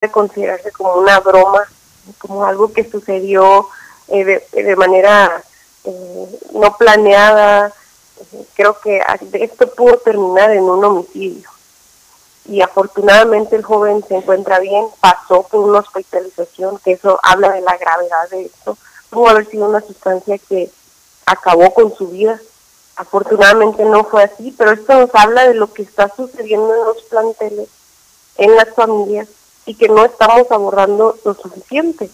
de considerarse como una broma, como algo que sucedió de manera no planeada. Creo que esto pudo terminar en un homicidio. Y afortunadamente el joven se encuentra bien, pasó por una hospitalización, que eso habla de la gravedad de esto. Pudo haber sido una sustancia que acabó con su vida. Afortunadamente no fue así, pero esto nos habla de lo que está sucediendo en los planteles, en las familias, y que no estamos abordando lo suficiente.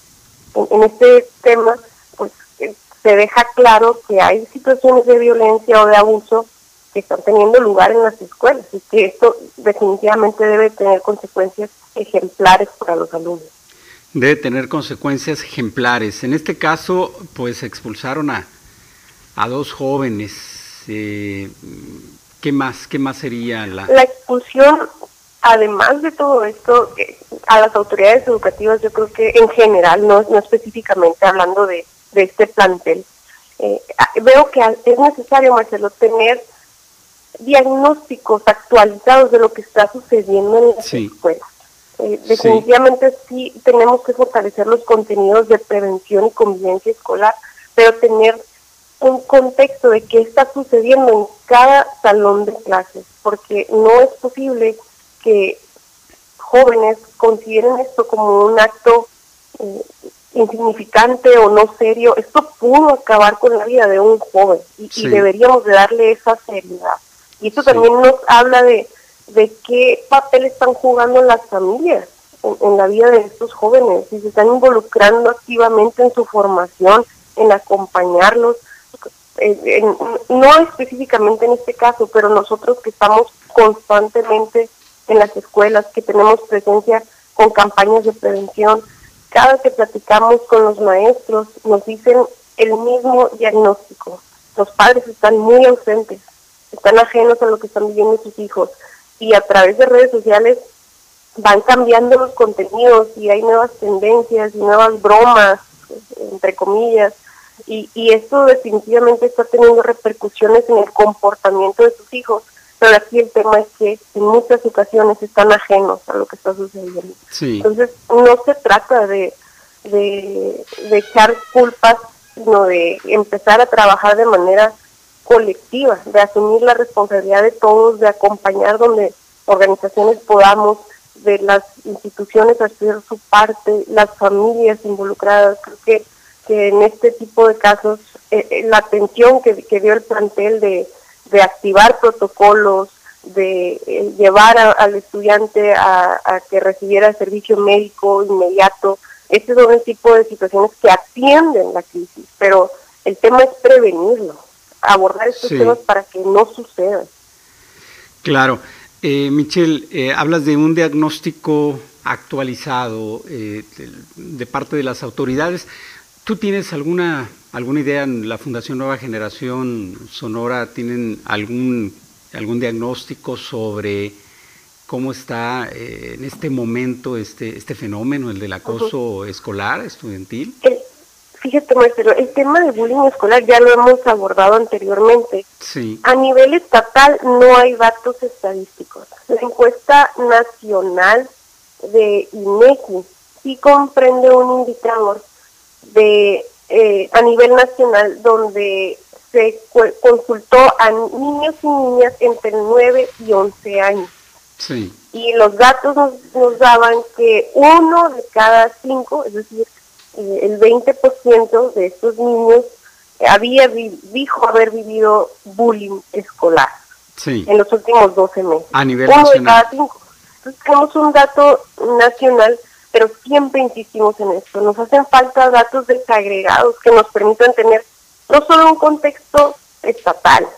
En este tema, pues se deja claro que hay situaciones de violencia o de abuso que están teniendo lugar en las escuelas, y que esto definitivamente debe tener consecuencias ejemplares para los alumnos. Debe tener consecuencias ejemplares. En este caso, pues expulsaron a dos jóvenes. ¿Qué más sería la expulsión? Además de todo esto, a las autoridades educativas, yo creo que en general, no específicamente hablando de este plantel, veo que es necesario, Marcelo, tener diagnósticos actualizados de lo que está sucediendo en las escuelas. Definitivamente sí tenemos que fortalecer los contenidos de prevención y convivencia escolar, pero tener un contexto de qué está sucediendo en cada salón de clases, porque no es posible que jóvenes consideren esto como un acto insignificante o no serio. Esto pudo acabar con la vida de un joven y deberíamos de darle esa seriedad. Y esto también nos habla de qué papel están jugando las familias en la vida de estos jóvenes, si se están involucrando activamente en su formación, en acompañarlos, no específicamente en este caso, pero nosotros que estamos constantemente en las escuelas, que tenemos presencia con campañas de prevención, cada que platicamos con los maestros nos dicen el mismo diagnóstico. Los padres están muy ausentes, están ajenos a lo que están viviendo sus hijos, y a través de redes sociales van cambiando los contenidos y hay nuevas tendencias y nuevas bromas, entre comillas, y esto definitivamente está teniendo repercusiones en el comportamiento de sus hijos. Pero aquí el tema es que en muchas ocasiones están ajenos a lo que está sucediendo. Entonces no se trata de echar culpas, sino de empezar a trabajar de manera colectiva, de asumir la responsabilidad de todos, de acompañar donde organizaciones podamos, de las instituciones hacer su parte, las familias involucradas. Creo que en este tipo de casos la atención que dio el plantel de activar protocolos, de llevar al estudiante a que recibiera servicio médico inmediato. Este son el tipo de situaciones que atienden la crisis, pero el tema es prevenirlo, abordar estos temas para que no sucedan. Claro. Michelle, hablas de un diagnóstico actualizado de parte de las autoridades. ¿Tú tienes alguna idea? En la Fundación Nueva Generación Sonora, ¿tienen algún diagnóstico sobre cómo está en este momento este fenómeno, el del acoso escolar, estudiantil? Fíjate, Marcelo, el tema de bullying escolar ya lo hemos abordado anteriormente. A nivel estatal no hay datos estadísticos. La encuesta nacional de INEGI sí comprende un indicador a nivel nacional donde se consultó a niños y niñas entre 9 y 11 años. Y los datos nos daban que 1 de cada 5, es decir, el 20% de estos niños dijo haber vivido bullying escolar en los últimos 12 meses. A nivel 1 nacional. de cada 5. Entonces tenemos un dato nacional, pero siempre insistimos en esto. Nos hacen falta datos desagregados que nos permitan tener no solo un contexto estatal,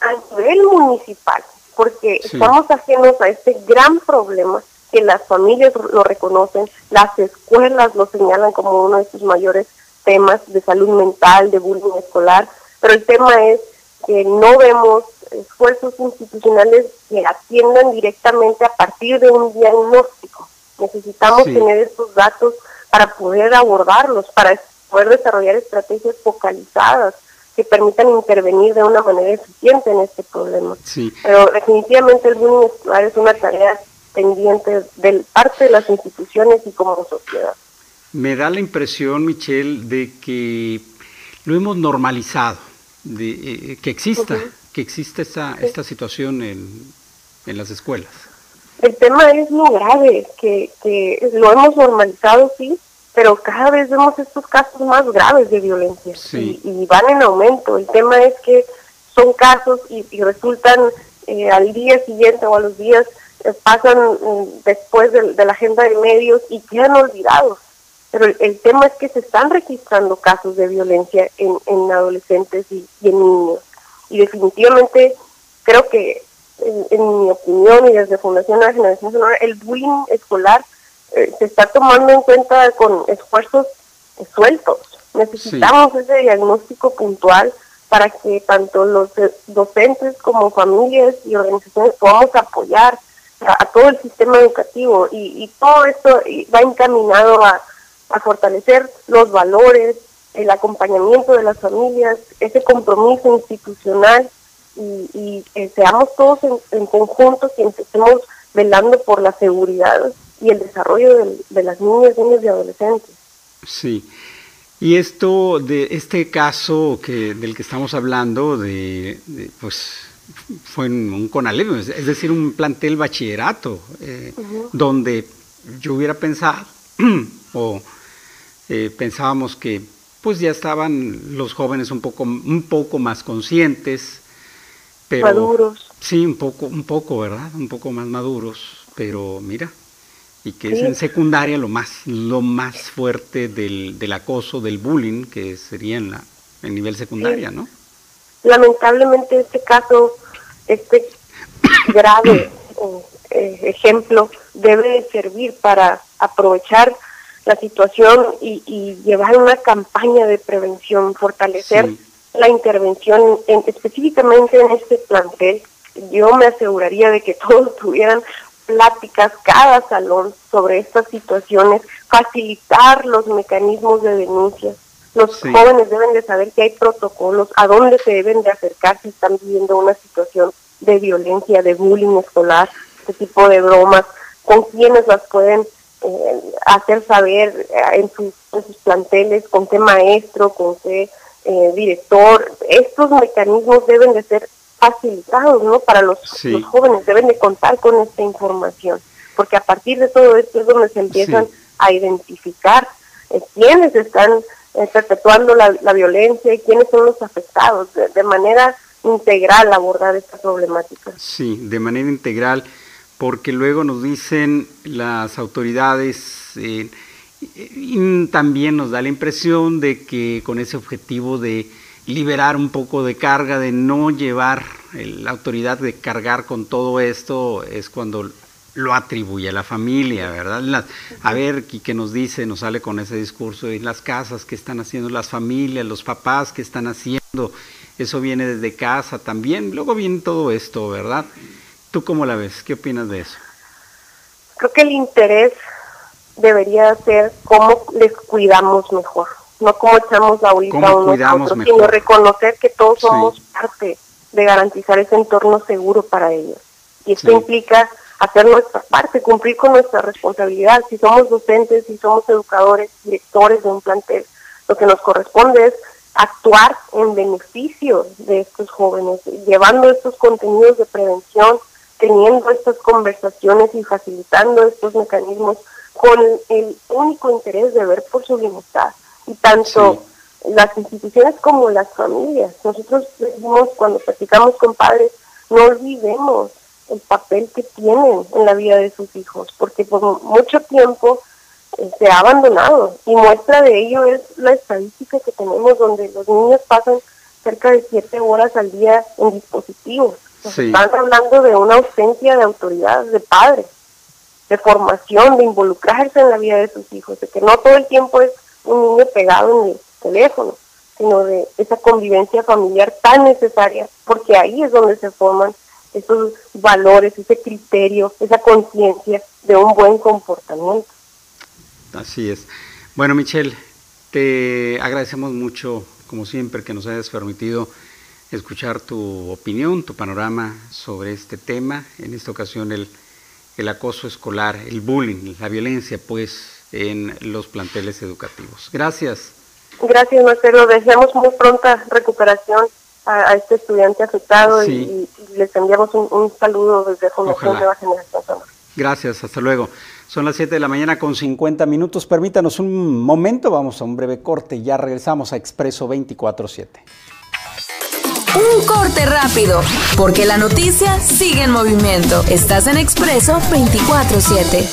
a nivel municipal, porque estamos ajenos a este gran problema que las familias lo reconocen, las escuelas lo señalan como uno de sus mayores temas de salud mental, de bullying escolar, pero el tema es que no vemos esfuerzos institucionales que atiendan directamente a partir de un diagnóstico. Necesitamos tener estos datos para poder abordarlos, para poder desarrollar estrategias focalizadas que permitan intervenir de una manera eficiente en este problema. Pero definitivamente el bullying escolar es una tarea pendiente de parte de las instituciones y como sociedad. Me da la impresión, Michelle, de que lo hemos normalizado, que exista esta situación en las escuelas. El tema es lo grave, que lo hemos normalizado, sí, pero cada vez vemos estos casos más graves de violencia, sí. y van en aumento. El tema es que son casos y resultan al día siguiente o a los días, pasan después de la agenda de medios y quedan olvidados. Pero el tema es que se están registrando casos de violencia en adolescentes y en niños. Y definitivamente creo que, en mi opinión y desde Fundación Nueva Generación Sonora, el bullying escolar se está tomando en cuenta con esfuerzos sueltos. Necesitamos ese diagnóstico puntual para que tanto los docentes como familias y organizaciones podamos apoyar a todo el sistema educativo, y todo esto va encaminado a fortalecer los valores, el acompañamiento de las familias, ese compromiso institucional, y seamos todos en conjunto quienes estemos velando por la seguridad y el desarrollo de las niñas, niños y adolescentes. Sí. Y este caso del que estamos hablando, pues fue en un CONALEP, es decir, un plantel bachillerato, donde yo hubiera pensado, o pensábamos que pues ya estaban los jóvenes un poco más conscientes, pero maduros. Sí, un poco, ¿verdad? Un poco más maduros, pero mira, y que es en secundaria lo más fuerte del acoso, del bullying, que sería en nivel secundaria, ¿no? Lamentablemente este caso, este grave ejemplo debe servir para aprovechar la situación y llevar una campaña de prevención, fortalecer la intervención específicamente en este plantel. Yo me aseguraría de que todos tuvieran pláticas cada salón sobre estas situaciones, facilitar los mecanismos de denuncia. Los jóvenes deben de saber que hay protocolos, a dónde se deben de acercar si están viviendo una situación de violencia, de bullying escolar, este tipo de bromas, con quiénes las pueden hacer saber en sus planteles, con qué maestro, con qué director. Estos mecanismos deben de ser facilitados, ¿no? Para los jóvenes, deben de contar con esta información, porque a partir de todo esto es donde se empiezan a identificar quiénes están perpetuando la violencia y quiénes son los afectados, de manera integral abordar esta problemática. Sí, de manera integral, porque luego nos dicen las autoridades, y también nos da la impresión de que con ese objetivo de liberar un poco de carga, de no llevar la autoridad de cargar con todo esto, es cuando lo atribuye a la familia, ¿verdad? A ver, ¿qué nos dice? Nos sale con ese discurso de las casas que están haciendo las familias, los papás que están haciendo, eso viene desde casa también, luego viene todo esto, ¿verdad? ¿Tú cómo la ves? ¿Qué opinas de eso? Creo que el interés debería ser cómo les cuidamos mejor, no cómo echamos la bolita a unos a otros, sino reconocer que todos somos parte de garantizar ese entorno seguro para ellos. Y esto implica hacer nuestra parte, cumplir con nuestra responsabilidad. Si somos docentes, si somos educadores, directores de un plantel, lo que nos corresponde es actuar en beneficio de estos jóvenes, llevando estos contenidos de prevención, teniendo estas conversaciones y facilitando estos mecanismos con el único interés de ver por su bienestar. Y tanto las instituciones como las familias. Nosotros decimos, cuando platicamos con padres, no olvidemos el papel que tienen en la vida de sus hijos, porque por mucho tiempo se ha abandonado, y muestra de ello es la estadística que tenemos, donde los niños pasan cerca de 7 horas al día en dispositivos. Están hablando de una ausencia de autoridad de padres, de formación, de involucrarse en la vida de sus hijos, de que no todo el tiempo es un niño pegado en el teléfono, sino de esa convivencia familiar tan necesaria, porque ahí es donde se forman esos valores, ese criterio, esa conciencia de un buen comportamiento. Así es. Bueno, Michelle, te agradecemos mucho, como siempre, que nos hayas permitido escuchar tu opinión, tu panorama sobre este tema. En esta ocasión el el acoso escolar, el bullying, la violencia, pues, en los planteles educativos. Gracias. Gracias, Marcelo. Deseamos muy pronta recuperación a este estudiante afectado, sí. y les enviamos un saludo desde Fundación Nueva Generación Sonora. Gracias, hasta luego. Son las 7 de la mañana con 50 minutos. Permítanos un momento, vamos a un breve corte y ya regresamos a Expreso 24/7. Un corte rápido, porque la noticia sigue en movimiento. Estás en Expreso 24/7.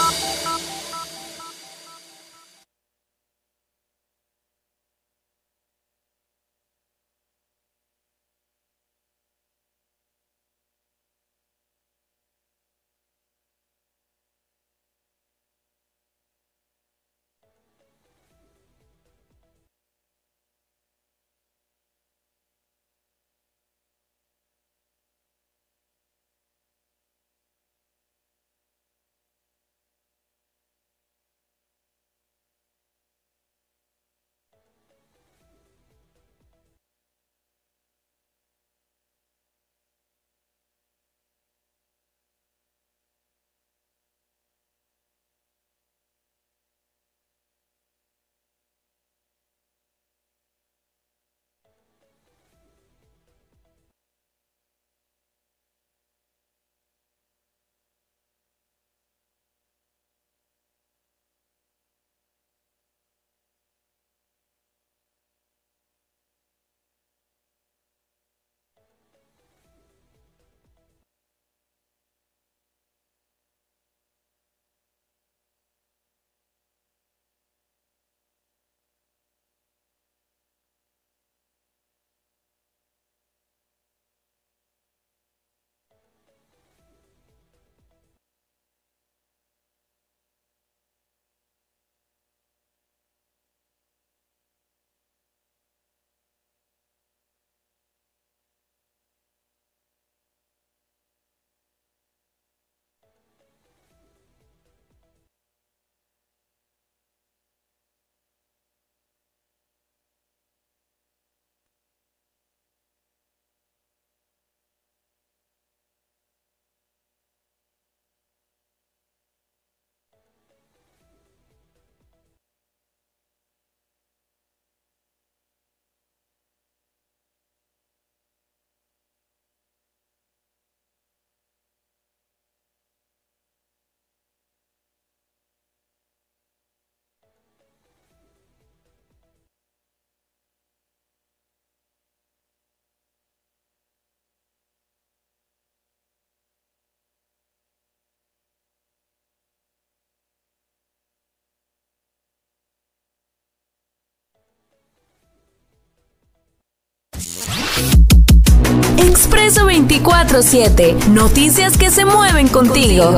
Expreso 24/7. Noticias que se mueven contigo.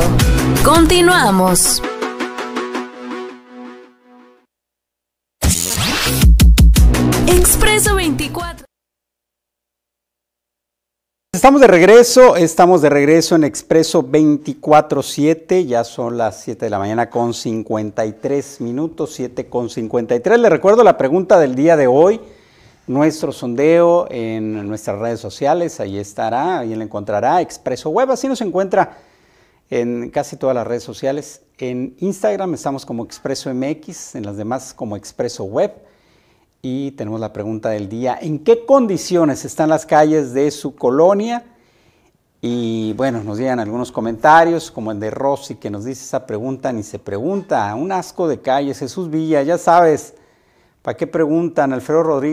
Continuamos. Expreso 24. Estamos de regreso en Expreso 24/7, ya son las 7 de la mañana con 53 minutos, 7 con 53. Le recuerdo la pregunta del día de hoy, nuestro sondeo en nuestras redes sociales, ahí estará, ahí la encontrará, Expreso Web, así nos encuentra en casi todas las redes sociales. En Instagram estamos como Expreso MX, en las demás como Expreso Web. Y tenemos la pregunta del día: ¿en qué condiciones están las calles de su colonia? Y bueno, nos llegan algunos comentarios, como el de Rosy, que nos dice: esa pregunta ni se pregunta, un asco de calles. Jesús Villa, ya sabes, ¿para qué preguntan? Alfredo Rodríguez.